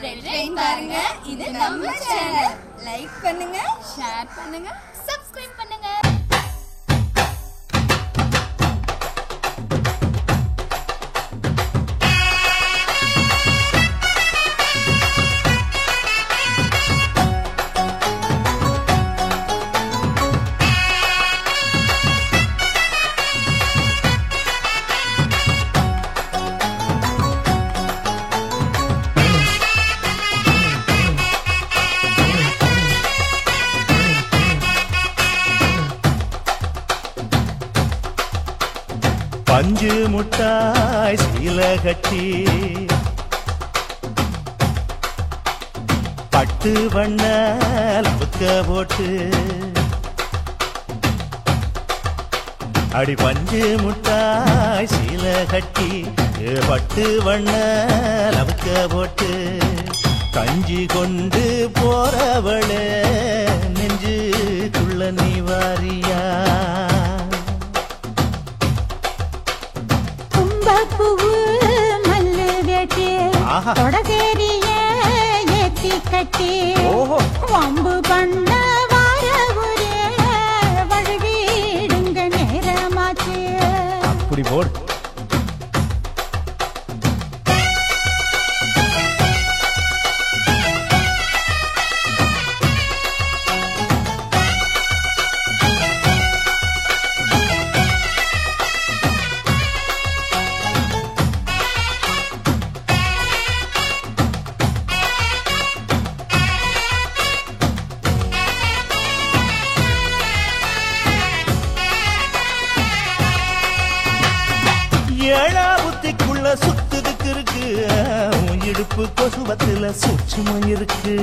பாருங்க. இது நம்ம சேனல். லைக் பண்ணுங்க, ஷேர் பண்ணுங்க, சப்ஸ்கிரைப் பண்ணுங்க. பஞ்சு முட்டாய் சீல கட்டி பட்டு வண்ண லவுக்க போட்டு அடி பஞ்சு முட்டாய் சீல கட்டி பட்டு வண்ண லவுக்க போட்டு கஞ்சி கொண்டு போறவளே நெஞ்சுக்குள்ள நீ வாரியா ஏத்தி கட்டி வம்பு பண்ண வாரகுரே வழுவிடுங்க நேரமாச்சு அப்படி போடு ஏழா புத்திக்குள்ள சுத்துதுக்கு இருக்கு இடுப்பு கொசுவத்துல சூட்சுமா இருக்கு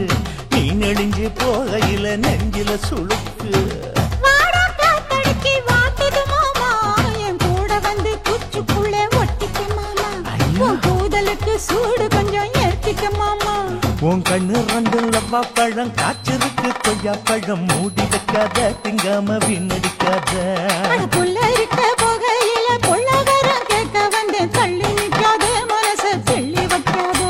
நீ நெடுஞ்சு போகையில நெஞ்சில சுழுக்கு சூடு கொஞ்சம் ஏத்திக்க மாமா உன் கண்ணு ரெண்டு லவ்வா பழம் காய்ச்சிருக்கு கொய்யா பழம் மூடி வைக்காத திங்காம வீணடிக்காத புள்ள இருக்க போகையில பொள்ளகரம் கேட்க வந்தேன் தள்ளி நிற்காத மனச தெள்ளி வைக்காத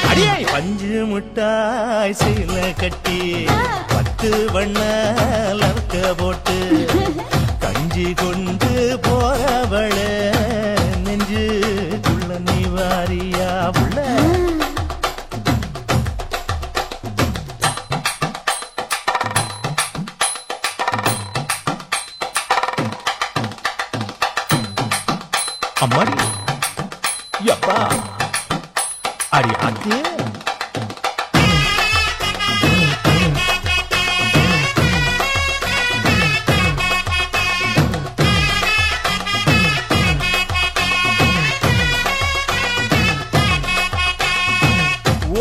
அடியே பஞ்சு முட்டாய் சீல கட்டி பத்து வண்ண லவுக்க போட்டு கஞ்சி கொண்டு போறவள நெஞ்சுக்குள்ள நீ வாரியா உள்ள அம்மாடி யப்பா அடி அத்தே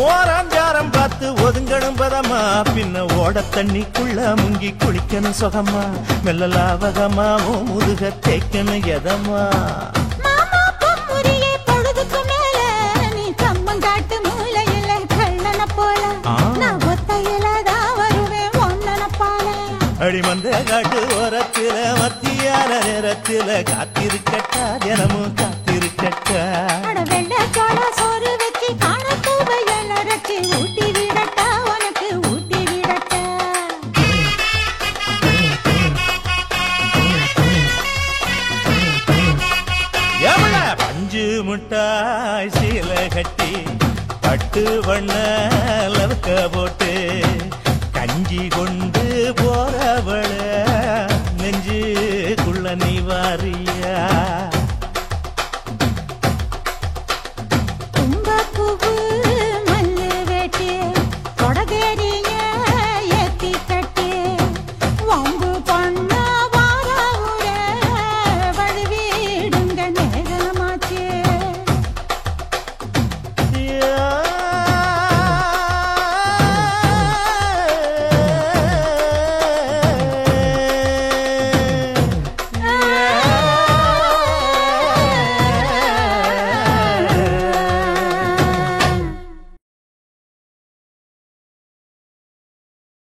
ஓராஞ்சாரம் பார்த்து ஒதுங்கணும் பதமா பின்ன ஓட தண்ணிக்குள்ள முங்கி குளிக்கணும் சுகமா மெல்ல லாவகமா முதுக தேய்க்கணும் எதமா அடிமந்த காட்டு ஓரத்தில மத்தியான நேரத்தில காத்திருக்கட்டா தினமும் காத்திருக்கட்டா சோறு வச்சு காணப்பூவையல் அரைச்சி ஊட்டி விடட்டா உனக்கு ஊட்டி விடட்டா எவள பஞ்சு முட்டாய் சீல கட்டி பட்டு வண்ண லவுக்க போட்டு கஞ்சி கொண்டு போறவள நெஞ்சுக்குள்ள நீ வாரியா